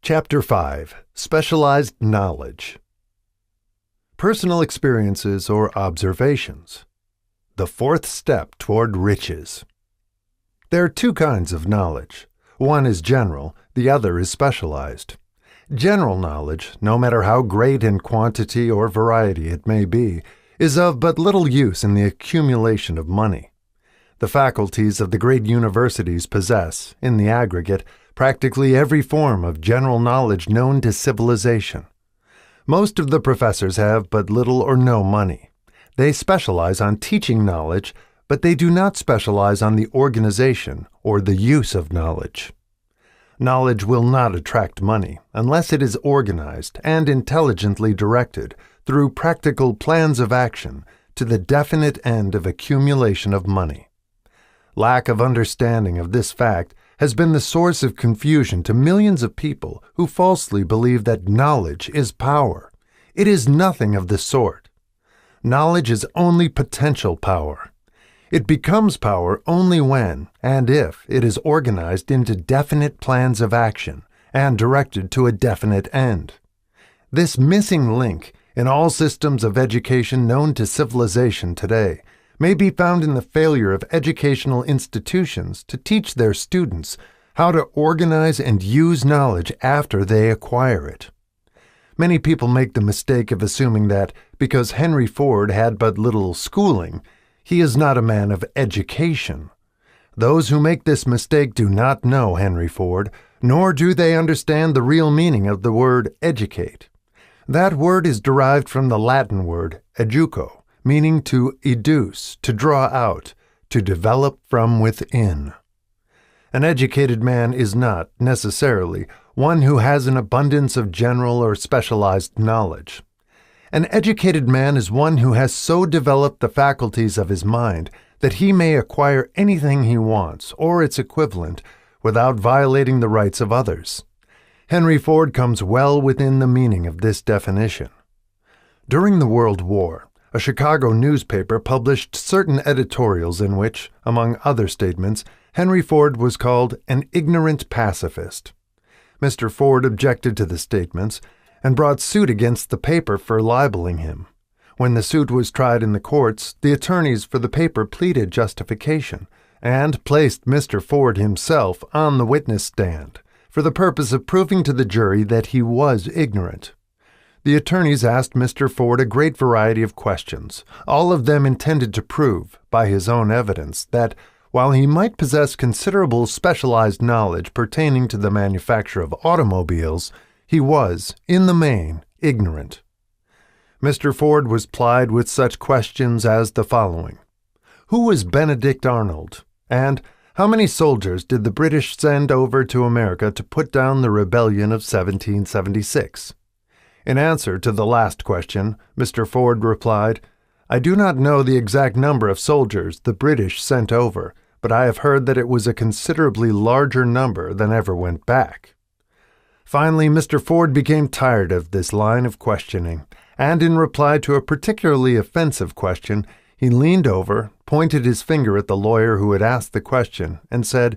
Chapter 5. Specialized Knowledge. Personal Experiences or Observations. The fourth step toward riches. There are two kinds of knowledge. One is general, the other is specialized. General knowledge, no matter how great in quantity or variety it may be, is of but little use in the accumulation of money. The faculties of the great universities possess, in the aggregate, practically every form of general knowledge known to civilization. Most of the professors have but little or no money. They specialize on teaching knowledge, but they do not specialize on the organization or the use of knowledge. Knowledge will not attract money unless it is organized and intelligently directed through practical plans of action to the definite end of accumulation of money. Lack of understanding of this fact has been the source of confusion to millions of people who falsely believe that knowledge is power. It is nothing of the sort. Knowledge is only potential power. It becomes power only when and if it is organized into definite plans of action and directed to a definite end. This missing link in all systems of education known to civilization today may be found in the failure of educational institutions to teach their students how to organize and use knowledge after they acquire it. Many people make the mistake of assuming that because Henry Ford had but little schooling, he is not a man of education. Those who make this mistake do not know Henry Ford, nor do they understand the real meaning of the word educate. That word is derived from the Latin word educo, meaning to educe, to draw out, to develop from within. An educated man is not, necessarily, one who has an abundance of general or specialized knowledge. An educated man is one who has so developed the faculties of his mind that he may acquire anything he wants, or its equivalent, without violating the rights of others. Henry Ford comes well within the meaning of this definition. During the World War, a Chicago newspaper published certain editorials in which, among other statements, Henry Ford was called an ignorant pacifist. Mr. Ford objected to the statements and brought suit against the paper for libeling him. When the suit was tried in the courts, the attorneys for the paper pleaded justification and placed Mr. Ford himself on the witness stand for the purpose of proving to the jury that he was ignorant. The attorneys asked Mr. Ford a great variety of questions, all of them intended to prove, by his own evidence, that while he might possess considerable specialized knowledge pertaining to the manufacture of automobiles, he was, in the main, ignorant. Mr. Ford was plied with such questions as the following. Who was Benedict Arnold? And how many soldiers did the British send over to America to put down the rebellion of 1776? In answer to the last question, Mr. Ford replied, I do not know the exact number of soldiers the British sent over, but I have heard that it was a considerably larger number than ever went back. Finally, Mr. Ford became tired of this line of questioning, and in reply to a particularly offensive question, he leaned over, pointed his finger at the lawyer who had asked the question, and said,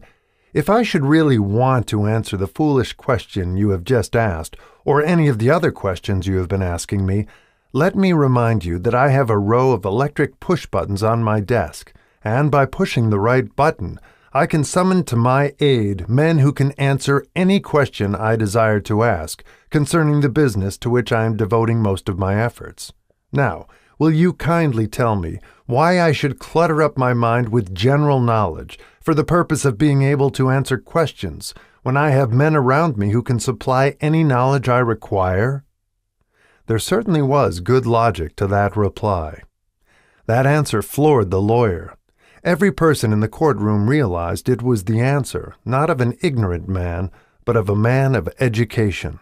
If I should really want to answer the foolish question you have just asked, or any of the other questions you have been asking me, let me remind you that I have a row of electric push buttons on my desk, and by pushing the right button, I can summon to my aid men who can answer any question I desire to ask concerning the business to which I am devoting most of my efforts. Now, will you kindly tell me why I should clutter up my mind with general knowledge for the purpose of being able to answer questions when I have men around me who can supply any knowledge I require? There certainly was good logic to that reply. That answer floored the lawyer. Every person in the courtroom realized it was the answer, not of an ignorant man, but of a man of education.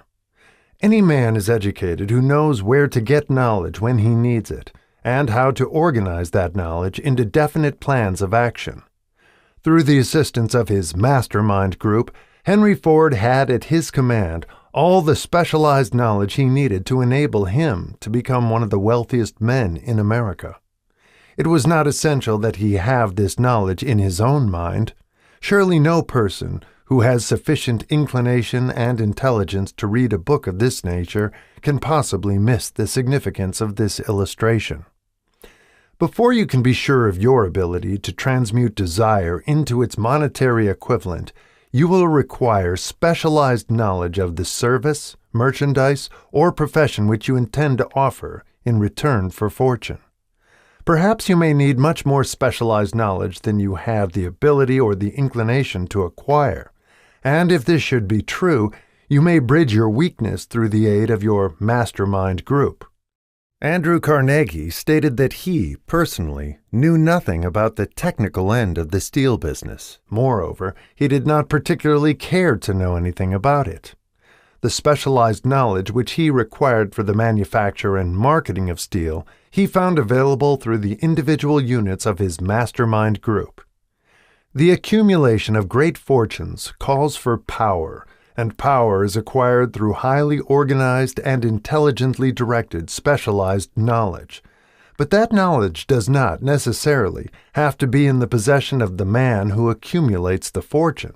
Any man is educated who knows where to get knowledge when he needs it, and how to organize that knowledge into definite plans of action. Through the assistance of his mastermind group, Henry Ford had at his command all the specialized knowledge he needed to enable him to become one of the wealthiest men in America. It was not essential that he have this knowledge in his own mind. Surely no person who has sufficient inclination and intelligence to read a book of this nature can possibly miss the significance of this illustration. Before you can be sure of your ability to transmute desire into its monetary equivalent, you will require specialized knowledge of the service, merchandise, or profession which you intend to offer in return for fortune. Perhaps you may need much more specialized knowledge than you have the ability or the inclination to acquire, and if this should be true, you may bridge your weakness through the aid of your mastermind group. Andrew Carnegie stated that he, personally, knew nothing about the technical end of the steel business. Moreover, he did not particularly care to know anything about it. The specialized knowledge which he required for the manufacture and marketing of steel he found available through the individual units of his mastermind group. The accumulation of great fortunes calls for power, and power is acquired through highly organized and intelligently directed specialized knowledge. But that knowledge does not necessarily have to be in the possession of the man who accumulates the fortune.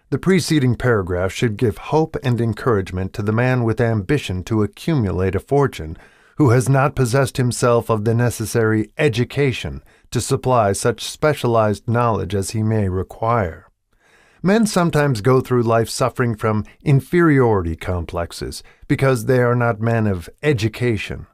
The preceding paragraph should give hope and encouragement to the man with ambition to accumulate a fortune, who has not possessed himself of the necessary education to supply such specialized knowledge as he may require. Men sometimes go through life suffering from inferiority complexes because they are not men of education.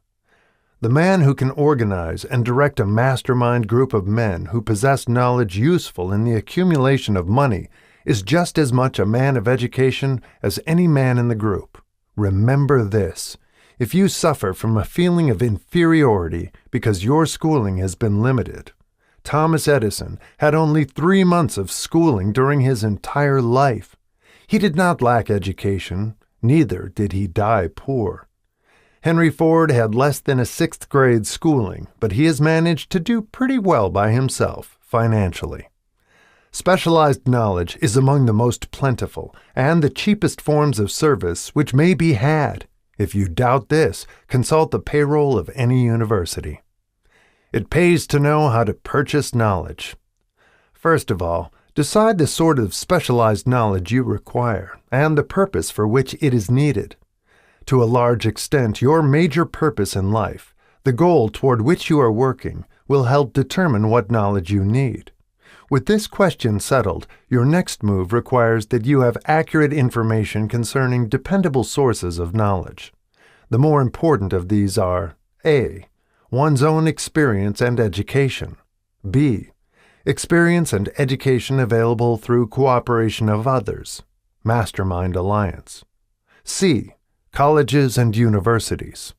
The man who can organize and direct a mastermind group of men who possess knowledge useful in the accumulation of money is just as much a man of education as any man in the group. Remember this: if you suffer from a feeling of inferiority because your schooling has been limited, Thomas Edison had only 3 months of schooling during his entire life. He did not lack education, neither did he die poor. Henry Ford had less than a 6th grade schooling, but he has managed to do pretty well by himself financially. Specialized knowledge is among the most plentiful and the cheapest forms of service which may be had. If you doubt this, consult the payroll of any university. It pays to know how to purchase knowledge. First of all, decide the sort of specialized knowledge you require and the purpose for which it is needed. To a large extent, your major purpose in life, the goal toward which you are working, will help determine what knowledge you need. With this question settled, your next move requires that you have accurate information concerning dependable sources of knowledge. The more important of these are A. One's own experience and education. B. Experience and education available through cooperation of others. Mastermind alliance. C. Colleges and universities.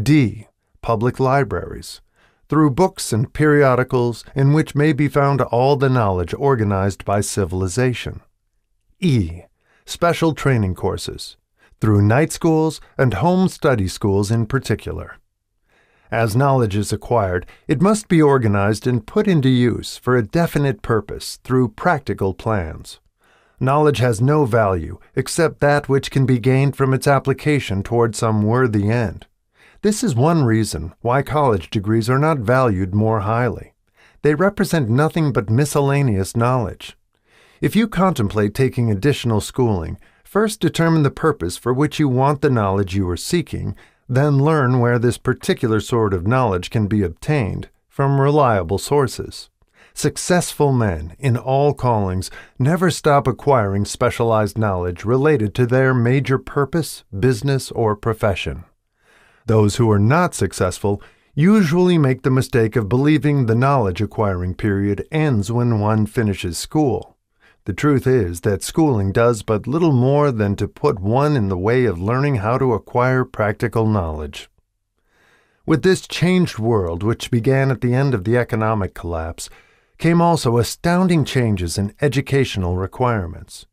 D. Public libraries, through books and periodicals in which may be found all the knowledge organized by civilization. E. Special training courses, through night schools and home study schools in particular. As knowledge is acquired, it must be organized and put into use for a definite purpose through practical plans. Knowledge has no value except that which can be gained from its application toward some worthy end. This is one reason why college degrees are not valued more highly. They represent nothing but miscellaneous knowledge. If you contemplate taking additional schooling, first determine the purpose for which you want the knowledge you are seeking, then learn where this particular sort of knowledge can be obtained from reliable sources. Successful men in all callings never stop acquiring specialized knowledge related to their major purpose, business, or profession. Those who are not successful usually make the mistake of believing the knowledge-acquiring period ends when one finishes school. The truth is that schooling does but little more than to put one in the way of learning how to acquire practical knowledge. With this changed world, which began at the end of the economic collapse, came also astounding changes in educational requirements.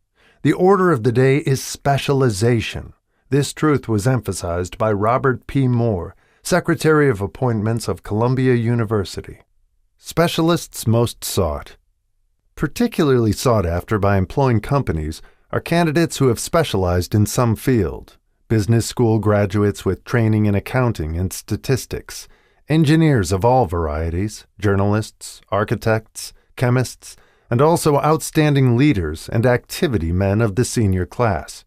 The order of the day is specialization. This truth was emphasized by Robert P. Moore, Secretary of Appointments of Columbia University. Specialists most sought. Particularly sought after by employing companies are candidates who have specialized in some field: business school graduates with training in accounting and statistics, engineers of all varieties, journalists, architects, chemists, and also outstanding leaders and activity men of the senior class.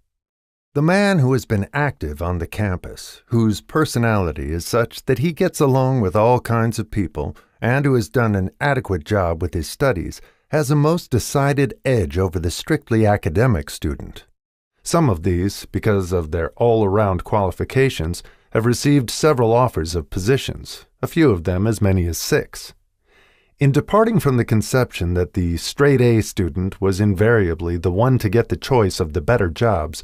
The man who has been active on the campus, whose personality is such that he gets along with all kinds of people, and who has done an adequate job with his studies, has a most decided edge over the strictly academic student. Some of these, because of their all-around qualifications, have received several offers of positions, a few of them as many as 6. In departing from the conception that the straight-A student was invariably the one to get the choice of the better jobs,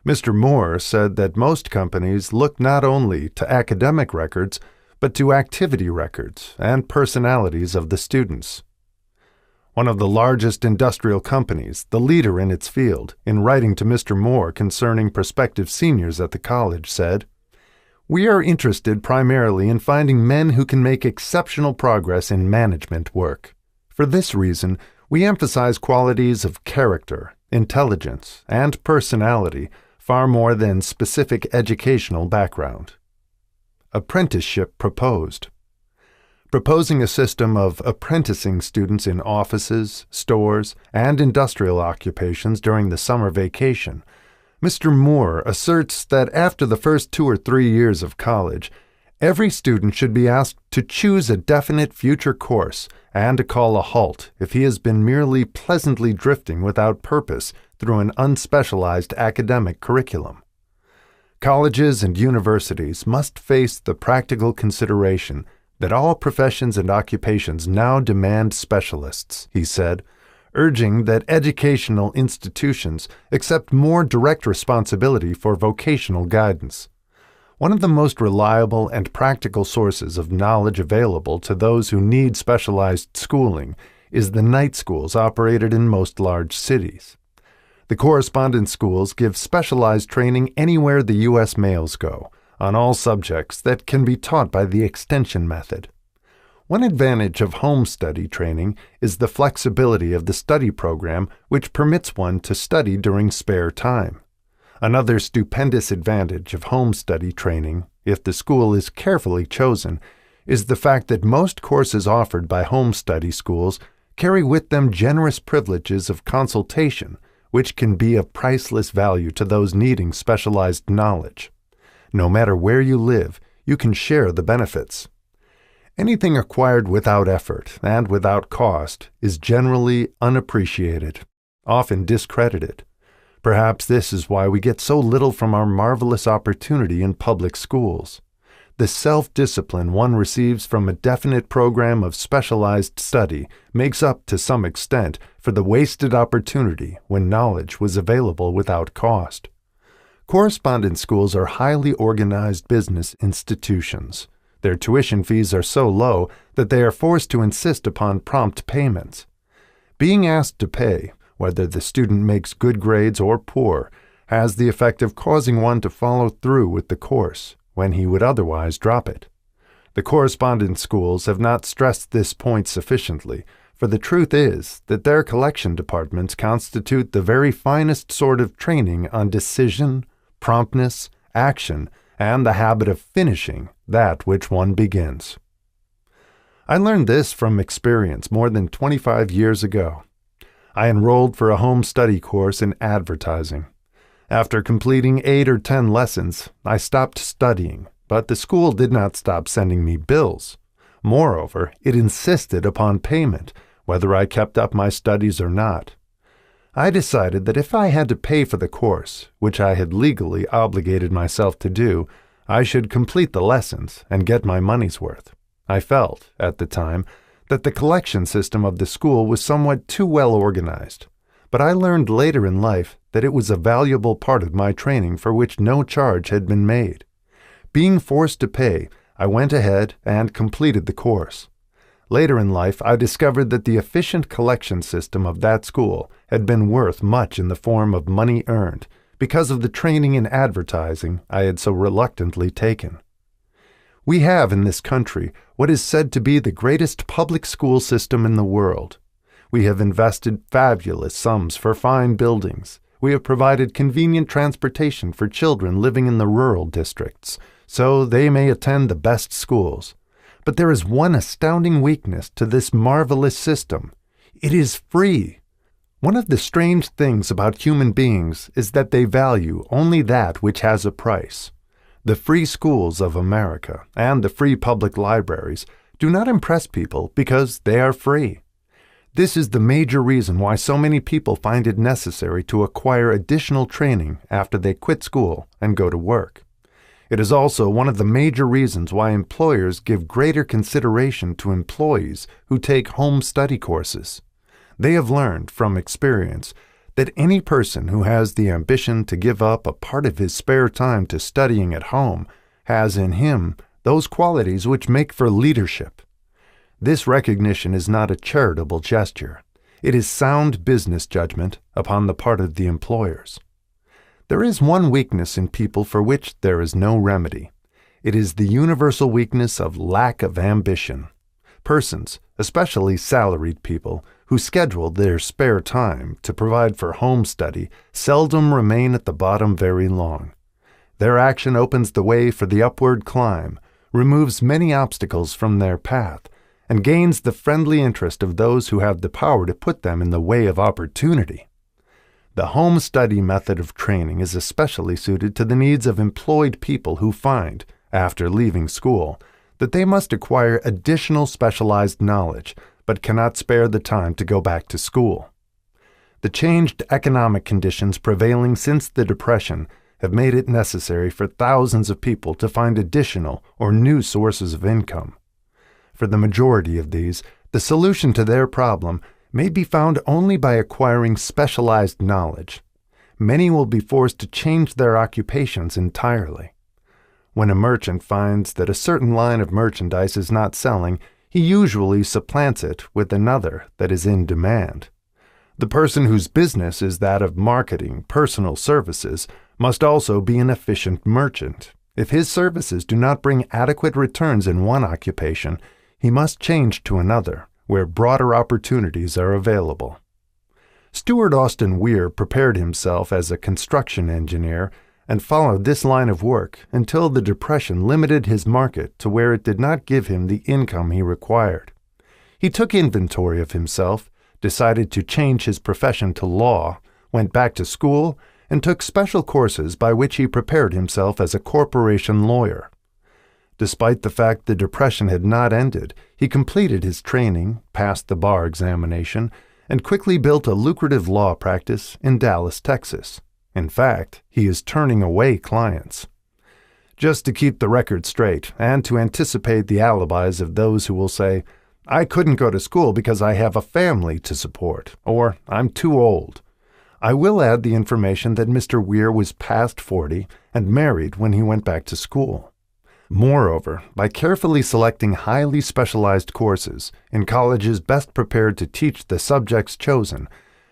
Mr. Moore said that most companies look not only to academic records, but to activity records and personalities of the students. One of the largest industrial companies, the leader in its field, in writing to Mr. Moore concerning prospective seniors at the college, said, "We are interested primarily in finding men who can make exceptional progress in management work. For this reason, we emphasize qualities of character, intelligence, and personality far more than specific educational background." Apprenticeship proposed. Proposing a system of apprenticing students in offices, stores, and industrial occupations during the summer vacation, Mr. Moore asserts that after the first 2 or 3 years of college, every student should be asked to choose a definite future course and to call a halt if he has been merely pleasantly drifting without purpose through an unspecialized academic curriculum. Colleges and universities must face the practical consideration that all professions and occupations now demand specialists, he said, urging that educational institutions accept more direct responsibility for vocational guidance. One of the most reliable and practical sources of knowledge available to those who need specialized schooling is the night schools operated in most large cities. The correspondence schools give specialized training anywhere the U.S. mails go, on all subjects that can be taught by the extension method. One advantage of home study training is the flexibility of the study program, which permits one to study during spare time. Another stupendous advantage of home study training, if the school is carefully chosen, is the fact that most courses offered by home study schools carry with them generous privileges of consultation, which can be of priceless value to those needing specialized knowledge. No matter where you live, you can share the benefits. Anything acquired without effort and without cost is generally unappreciated, often discredited. Perhaps this is why we get so little from our marvelous opportunity in public schools. The self-discipline one receives from a definite program of specialized study makes up to some extent for the wasted opportunity when knowledge was available without cost. Correspondence schools are highly organized business institutions. Their tuition fees are so low that they are forced to insist upon prompt payments. Being asked to pay, whether the student makes good grades or poor, has the effect of causing one to follow through with the course when he would otherwise drop it. The correspondence schools have not stressed this point sufficiently, for the truth is that their collection departments constitute the very finest sort of training on decision, promptness, action, and the habit of finishing that which one begins. I learned this from experience more than 25 years ago. I enrolled for a home study course in advertising. After completing 8 or 10 lessons, I stopped studying, but the school did not stop sending me bills. Moreover, it insisted upon payment, whether I kept up my studies or not. I decided that if I had to pay for the course, which I had legally obligated myself to do, I should complete the lessons and get my money's worth. I felt, at the time, that the collection system of the school was somewhat too well organized, but I learned later in life that it was a valuable part of my training for which no charge had been made. Being forced to pay, I went ahead and completed the course. Later in life, I discovered that the efficient collection system of that school had been worth much in the form of money earned because of the training in advertising I had so reluctantly taken. We have in this country what is said to be the greatest public school system in the world. We have invested fabulous sums for fine buildings. We have provided convenient transportation for children living in the rural districts, so they may attend the best schools. But there is one astounding weakness to this marvelous system. It is free. One of the strange things about human beings is that they value only that which has a price. The free schools of America and the free public libraries do not impress people because they are free. This is the major reason why so many people find it necessary to acquire additional training after they quit school and go to work. It is also one of the major reasons why employers give greater consideration to employees who take home study courses. They have learned from experience that any person who has the ambition to give up a part of his spare time to studying at home has in him those qualities which make for leadership. This recognition is not a charitable gesture. It is sound business judgment upon the part of the employers. There is one weakness in people for which there is no remedy. It is the universal weakness of lack of ambition. Persons, especially salaried people, who schedule their spare time to provide for home study seldom remain at the bottom very long. Their action opens the way for the upward climb, removes many obstacles from their path, and gains the friendly interest of those who have the power to put them in the way of opportunity. The home study method of training is especially suited to the needs of employed people who find, after leaving school, that they must acquire additional specialized knowledge, but cannot spare the time to go back to school. The changed economic conditions prevailing since the Depression have made it necessary for thousands of people to find additional or new sources of income. For the majority of these, the solution to their problem may be found only by acquiring specialized knowledge. Many will be forced to change their occupations entirely. When a merchant finds that a certain line of merchandise is not selling, he usually supplants it with another that is in demand. The person whose business is that of marketing personal services must also be an efficient merchant. If his services do not bring adequate returns in one occupation, he must change to another, where broader opportunities are available. Stewart Austin Weir prepared himself as a construction engineer and followed this line of work until the Depression limited his market to where it did not give him the income he required. He took inventory of himself, decided to change his profession to law, went back to school, and took special courses by which he prepared himself as a corporation lawyer. Despite the fact the Depression had not ended, he completed his training, passed the bar examination, and quickly built a lucrative law practice in Dallas, Texas. In fact, he is turning away clients. Just to keep the record straight and to anticipate the alibis of those who will say, "I couldn't go to school because I have a family to support," or "I'm too old," I will add the information that Mr. Weir was past 40 and married when he went back to school. Moreover, by carefully selecting highly specialized courses in colleges best prepared to teach the subjects chosen,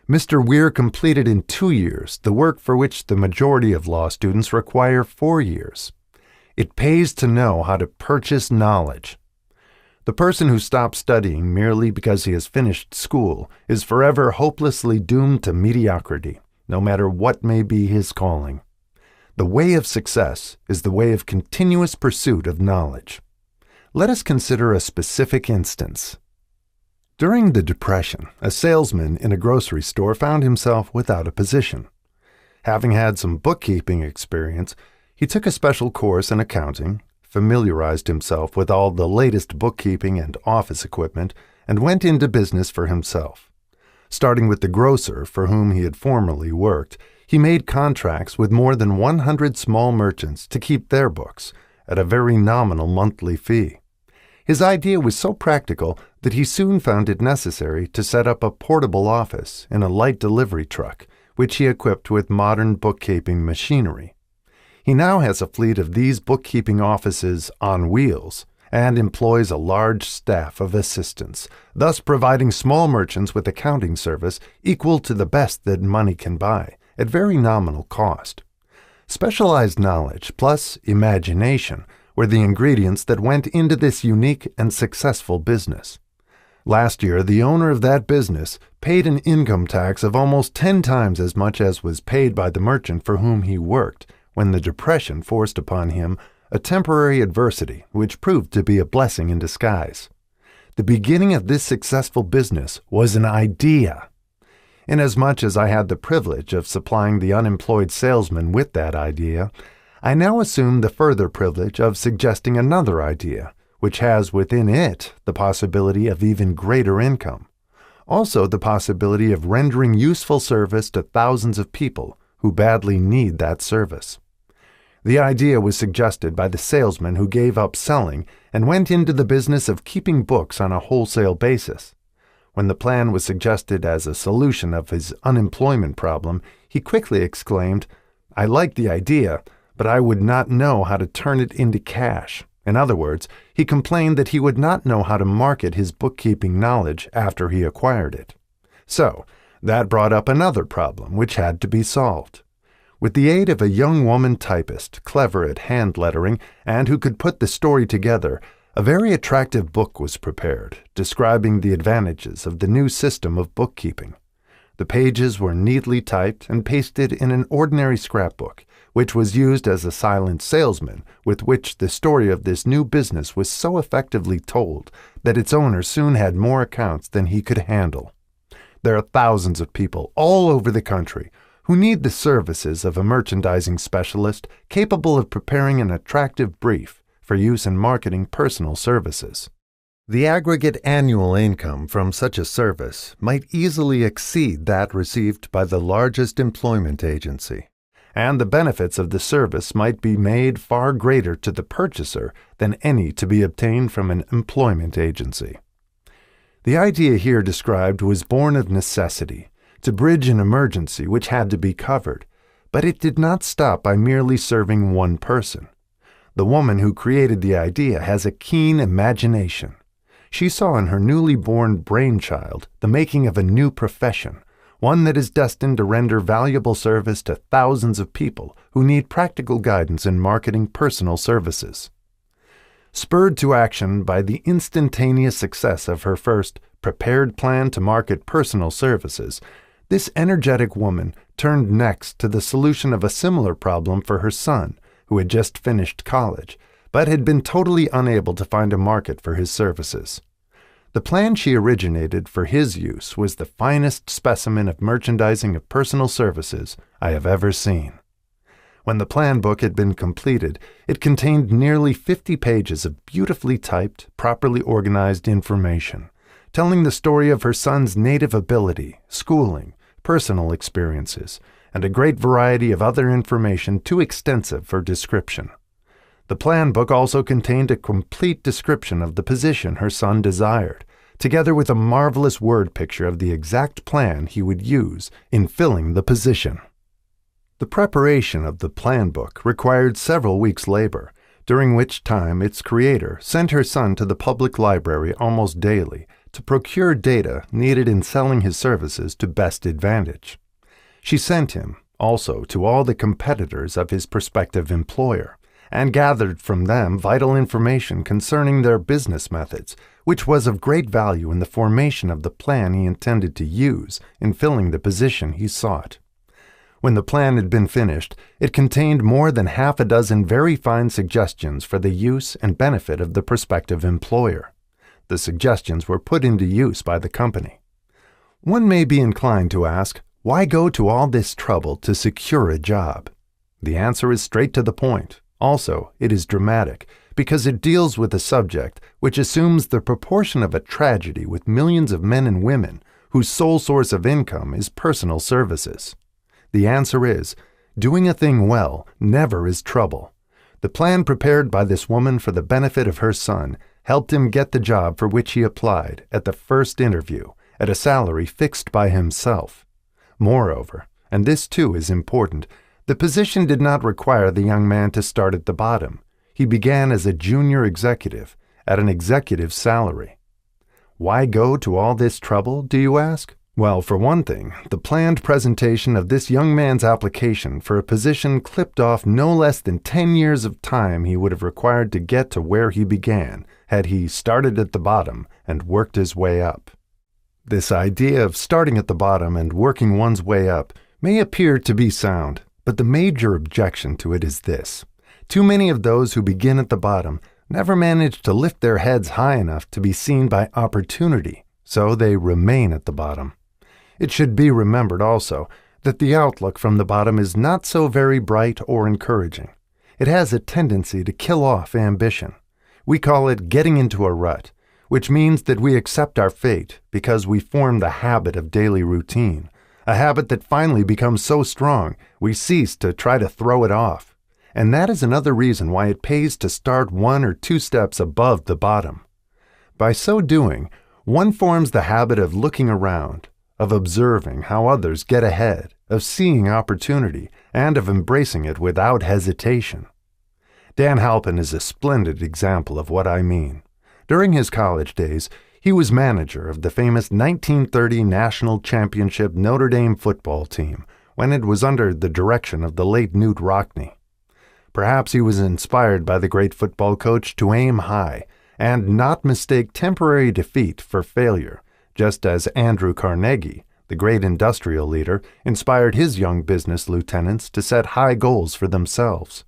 Mr. Weir completed in 2 years the work for which the majority of law students require 4 years. It pays to know how to purchase knowledge. The person who stops studying merely because he has finished school is forever hopelessly doomed to mediocrity, no matter what may be his calling. The way of success is the way of continuous pursuit of knowledge. Let us consider a specific instance. During the Depression, a salesman in a grocery store found himself without a position. Having had some bookkeeping experience, he took a special course in accounting, familiarized himself with all the latest bookkeeping and office equipment, and went into business for himself. Starting with the grocer for whom he had formerly worked, he made contracts with more than 100 small merchants to keep their books at a very nominal monthly fee. His idea was so practical that he soon found it necessary to set up a portable office in a light delivery truck, which he equipped with modern bookkeeping machinery. He now has a fleet of these bookkeeping offices on wheels and employs a large staff of assistants, thus providing small merchants with accounting service equal to the best that money can buy, at very nominal cost. Specialized knowledge plus imagination were the ingredients that went into this unique and successful business. Last year, the owner of that business paid an income tax of almost 10 times as much as was paid by the merchant for whom he worked when the Depression forced upon him a temporary adversity which proved to be a blessing in disguise. The beginning of this successful business was an idea. Inasmuch as I had the privilege of supplying the unemployed salesman with that idea, I now assume the further privilege of suggesting another idea, which has within it the possibility of even greater income. Also the possibility of rendering useful service to thousands of people who badly need that service. The idea was suggested by the salesman who gave up selling and went into the business of keeping books on a wholesale basis. When the plan was suggested as a solution of his unemployment problem, he quickly exclaimed, "I like the idea, but I would not know how to turn it into cash." In other words, he complained that he would not know how to market his bookkeeping knowledge after he acquired it. So, that brought up another problem which had to be solved. With the aid of a young woman typist, clever at hand lettering, and who could put the story together, a very attractive book was prepared, describing the advantages of the new system of bookkeeping. The pages were neatly typed and pasted in an ordinary scrapbook, which was used as a silent salesman, with which the story of this new business was so effectively told that its owner soon had more accounts than he could handle. There are thousands of people all over the country who need the services of a merchandising specialist capable of preparing an attractive brief for use in marketing personal services. The aggregate annual income from such a service might easily exceed that received by the largest employment agency, and the benefits of the service might be made far greater to the purchaser than any to be obtained from an employment agency. The idea here described was born of necessity, to bridge an emergency which had to be covered, but it did not stop by merely serving one person. The woman who created the idea has a keen imagination. She saw in her newly born brainchild the making of a new profession, one that is destined to render valuable service to thousands of people who need practical guidance in marketing personal services. Spurred to action by the instantaneous success of her first prepared plan to market personal services, this energetic woman turned next to the solution of a similar problem for her son, who had just finished college, but had been totally unable to find a market for his services. The plan she originated for his use was the finest specimen of merchandising of personal services I have ever seen. When the plan book had been completed, it contained nearly 50 pages of beautifully typed, properly organized information, telling the story of her son's native ability, schooling, personal experiences, and a great variety of other information too extensive for description. The plan book also contained a complete description of the position her son desired, together with a marvelous word picture of the exact plan he would use in filling the position. The preparation of the plan book required several weeks' labor, during which time its creator sent her son to the public library almost daily to procure data needed in selling his services to best advantage. She sent him, also, to all the competitors of his prospective employer, and gathered from them vital information concerning their business methods, which was of great value in the formation of the plan he intended to use in filling the position he sought. When the plan had been finished, it contained more than half a dozen very fine suggestions for the use and benefit of the prospective employer. The suggestions were put into use by the company. One may be inclined to ask, why go to all this trouble to secure a job? The answer is straight to the point. Also, it is dramatic, because it deals with a subject which assumes the proportion of a tragedy with millions of men and women whose sole source of income is personal services. The answer is, doing a thing well never is trouble. The plan prepared by this woman for the benefit of her son helped him get the job for which he applied at the first interview, at a salary fixed by himself. Moreover, and this too is important, the position did not require the young man to start at the bottom. He began as a junior executive, at an executive salary. Why go to all this trouble, do you ask? Well, for one thing, the planned presentation of this young man's application for a position clipped off no less than 10 years of time he would have required to get to where he began, had he started at the bottom and worked his way up. This idea of starting at the bottom and working one's way up may appear to be sound, but the major objection to it is this. Too many of those who begin at the bottom never manage to lift their heads high enough to be seen by opportunity, so they remain at the bottom. It should be remembered also that the outlook from the bottom is not so very bright or encouraging. It has a tendency to kill off ambition. We call it getting into a rut, which means that we accept our fate because we form the habit of daily routine, a habit that finally becomes so strong we cease to try to throw it off. And that is another reason why it pays to start 1 or 2 steps above the bottom. By so doing, one forms the habit of looking around, of observing how others get ahead, of seeing opportunity, and of embracing it without hesitation. Dan Halpin is a splendid example of what I mean. During his college days, he was manager of the famous 1930 National Championship Notre Dame football team when it was under the direction of the late Knute Rockne. Perhaps he was inspired by the great football coach to aim high and not mistake temporary defeat for failure, just as Andrew Carnegie, the great industrial leader, inspired his young business lieutenants to set high goals for themselves.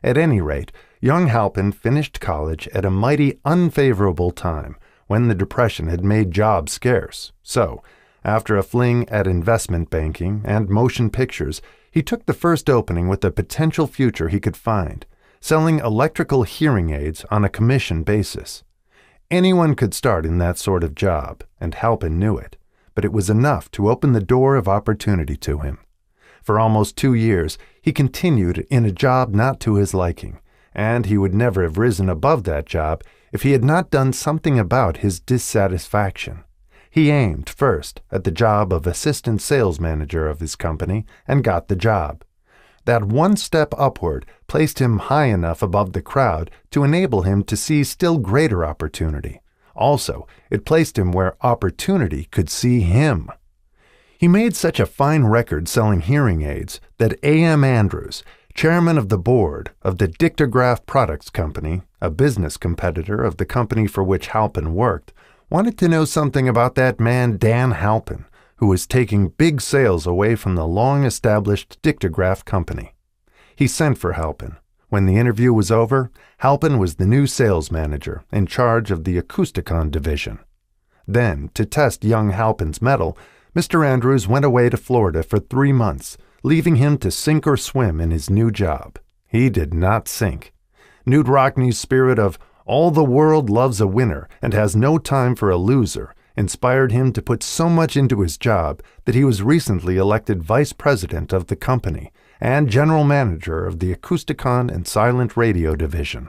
At any rate, young Halpin finished college at a mighty unfavorable time when the Depression had made jobs scarce. So, after a fling at investment banking and motion pictures, he took the first opening with a potential future he could find, selling electrical hearing aids on a commission basis. Anyone could start in that sort of job, and Halpin knew it, but it was enough to open the door of opportunity to him. For almost 2 years, he continued in a job not to his liking, and he would never have risen above that job if he had not done something about his dissatisfaction. He aimed first at the job of assistant sales manager of his company and got the job. That one step upward placed him high enough above the crowd to enable him to see still greater opportunity. Also, it placed him where opportunity could see him. He made such a fine record selling hearing aids that A.M. Andrews, chairman of the board of the Dictograph Products Company, a business competitor of the company for which Halpin worked, wanted to know something about that man Dan Halpin, who was taking big sales away from the long-established Dictograph Company. He sent for Halpin. When the interview was over, Halpin was the new sales manager in charge of the Acousticon division. Then, to test young Halpin's mettle, Mr. Andrews went away to Florida for 3 months, leaving him to sink or swim in his new job. He did not sink. Knute Rockne's spirit of "all the world loves a winner and has no time for a loser" inspired him to put so much into his job that he was recently elected vice president of the company and general manager of the Acousticon and Silent Radio division,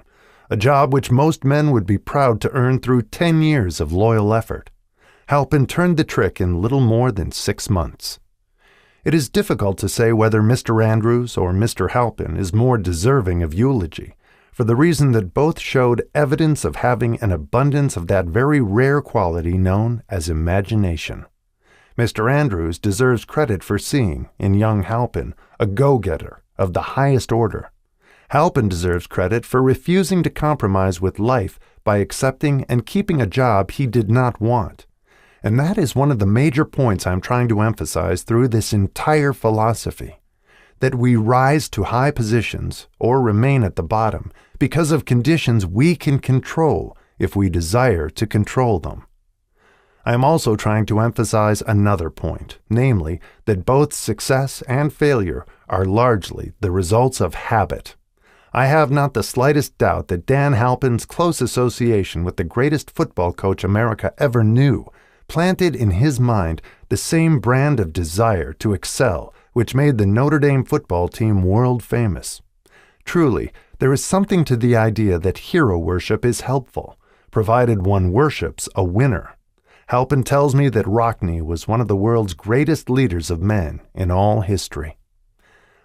a job which most men would be proud to earn through 10 years of loyal effort. Halpin turned the trick in little more than 6 months. It is difficult to say whether Mr. Andrews or Mr. Halpin is more deserving of eulogy, for the reason that both showed evidence of having an abundance of that very rare quality known as imagination. Mr. Andrews deserves credit for seeing, in young Halpin, a go-getter of the highest order. Halpin deserves credit for refusing to compromise with life by accepting and keeping a job he did not want. And that is one of the major points I'm trying to emphasize through this entire philosophy, that we rise to high positions or remain at the bottom because of conditions we can control if we desire to control them. I am also trying to emphasize another point, namely that both success and failure are largely the results of habit. I have not the slightest doubt that Dan Halpin's close association with the greatest football coach America ever knew planted in his mind the same brand of desire to excel which made the Notre Dame football team world famous. Truly, there is something to the idea that hero worship is helpful, provided one worships a winner. Halpin tells me that Rockne was one of the world's greatest leaders of men in all history.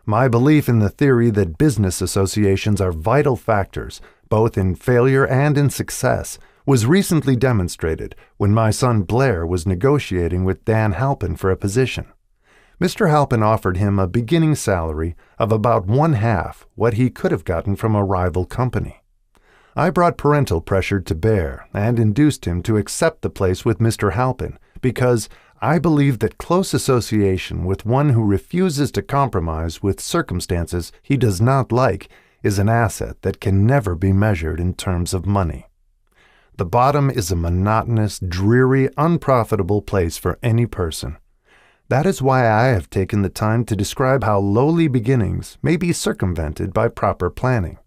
My belief in the theory that business associations are vital factors, both in failure and in success, was recently demonstrated when my son Blair was negotiating with Dan Halpin for a position. Mr. Halpin offered him a beginning salary of about 1/2 what he could have gotten from a rival company. I brought parental pressure to bear and induced him to accept the place with Mr. Halpin because I believe that close association with one who refuses to compromise with circumstances he does not like is an asset that can never be measured in terms of money. The bottom is a monotonous, dreary, unprofitable place for any person. That is why I have taken the time to describe how lowly beginnings may be circumvented by proper planning.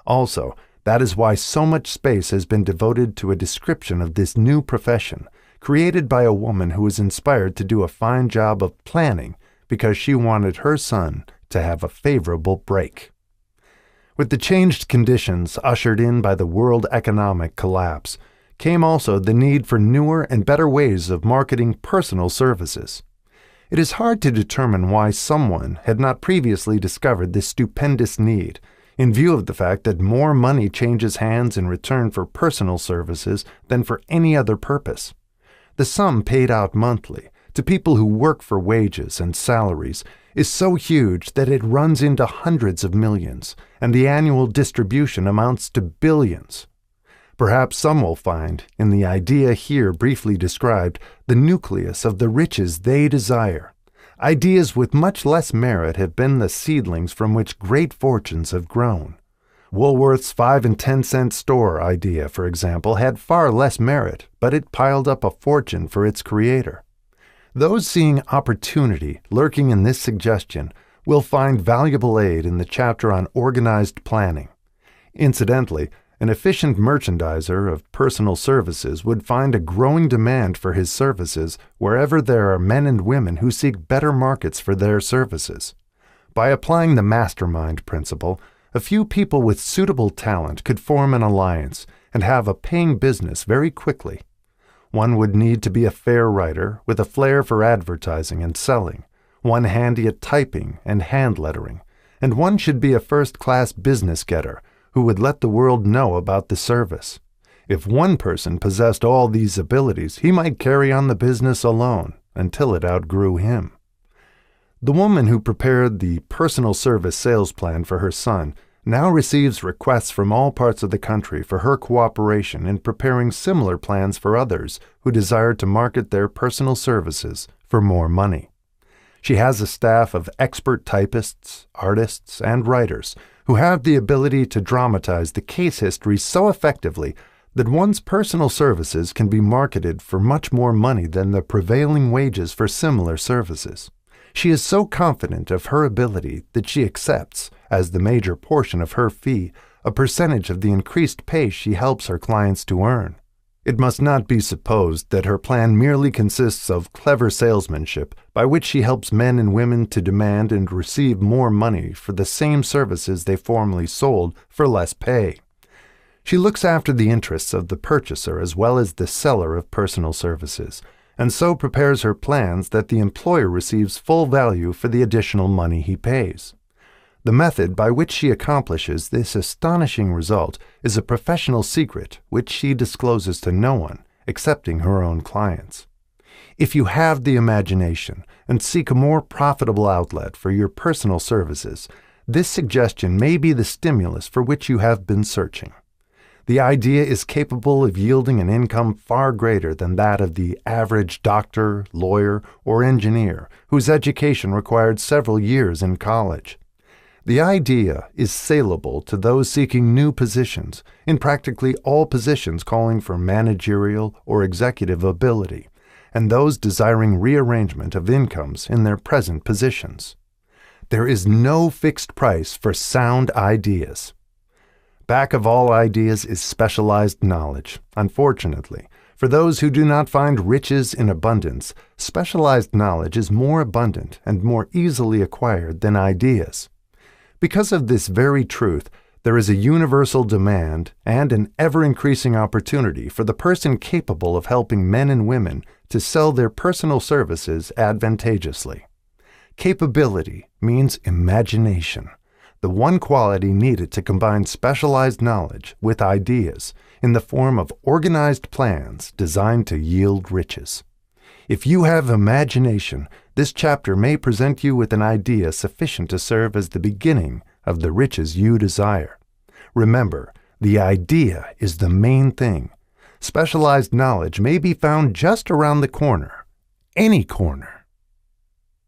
Also, that is why so much space has been devoted to a description of this new profession, created by a woman who was inspired to do a fine job of planning because she wanted her son to have a favorable break. With the changed conditions ushered in by the world economic collapse, came also the need for newer and better ways of marketing personal services. It is hard to determine why someone had not previously discovered this stupendous need, in view of the fact that more money changes hands in return for personal services than for any other purpose. The sum paid out monthly to people who work for wages and salaries is so huge that it runs into hundreds of millions, and the annual distribution amounts to billions. Perhaps some will find, in the idea here briefly described, the nucleus of the riches they desire. Ideas with much less merit have been the seedlings from which great fortunes have grown. Woolworth's 5 and 10 cent store idea, for example, had far less merit, but it piled up a fortune for its creator. Those seeing opportunity lurking in this suggestion will find valuable aid in the chapter on organized planning. Incidentally, an efficient merchandiser of personal services would find a growing demand for his services wherever there are men and women who seek better markets for their services. By applying the mastermind principle, a few people with suitable talent could form an alliance and have a paying business very quickly. One would need to be a fair writer with a flair for advertising and selling, one handy at typing and hand lettering, and one should be a first-class business getter who would let the world know about the service. If one person possessed all these abilities, he might carry on the business alone until it outgrew him. The woman who prepared the personal service sales plan for her son now receives requests from all parts of the country for her cooperation in preparing similar plans for others who desire to market their personal services for more money. She has a staff of expert typists, artists, and writers who have the ability to dramatize the case history so effectively that one's personal services can be marketed for much more money than the prevailing wages for similar services. She is so confident of her ability that she accepts, as the major portion of her fee, a percentage of the increased pay she helps her clients to earn. It must not be supposed that her plan merely consists of clever salesmanship by which she helps men and women to demand and receive more money for the same services they formerly sold for less pay. She looks after the interests of the purchaser as well as the seller of personal services, and so prepares her plans that the employer receives full value for the additional money he pays. The method by which she accomplishes this astonishing result is a professional secret which she discloses to no one, excepting her own clients. If you have the imagination and seek a more profitable outlet for your personal services, this suggestion may be the stimulus for which you have been searching. The idea is capable of yielding an income far greater than that of the average doctor, lawyer, or engineer whose education required several years in college. The idea is saleable to those seeking new positions, in practically all positions calling for managerial or executive ability, and those desiring rearrangement of incomes in their present positions. There is no fixed price for sound ideas. Back of all ideas is specialized knowledge. Unfortunately, for those who do not find riches in abundance, specialized knowledge is more abundant and more easily acquired than ideas. Because of this very truth, there is a universal demand and an ever-increasing opportunity for the person capable of helping men and women to sell their personal services advantageously. Capability means imagination, the one quality needed to combine specialized knowledge with ideas in the form of organized plans designed to yield riches. If you have imagination, this chapter may present you with an idea sufficient to serve as the beginning of the riches you desire. Remember, the idea is the main thing. Specialized knowledge may be found just around the corner, any corner.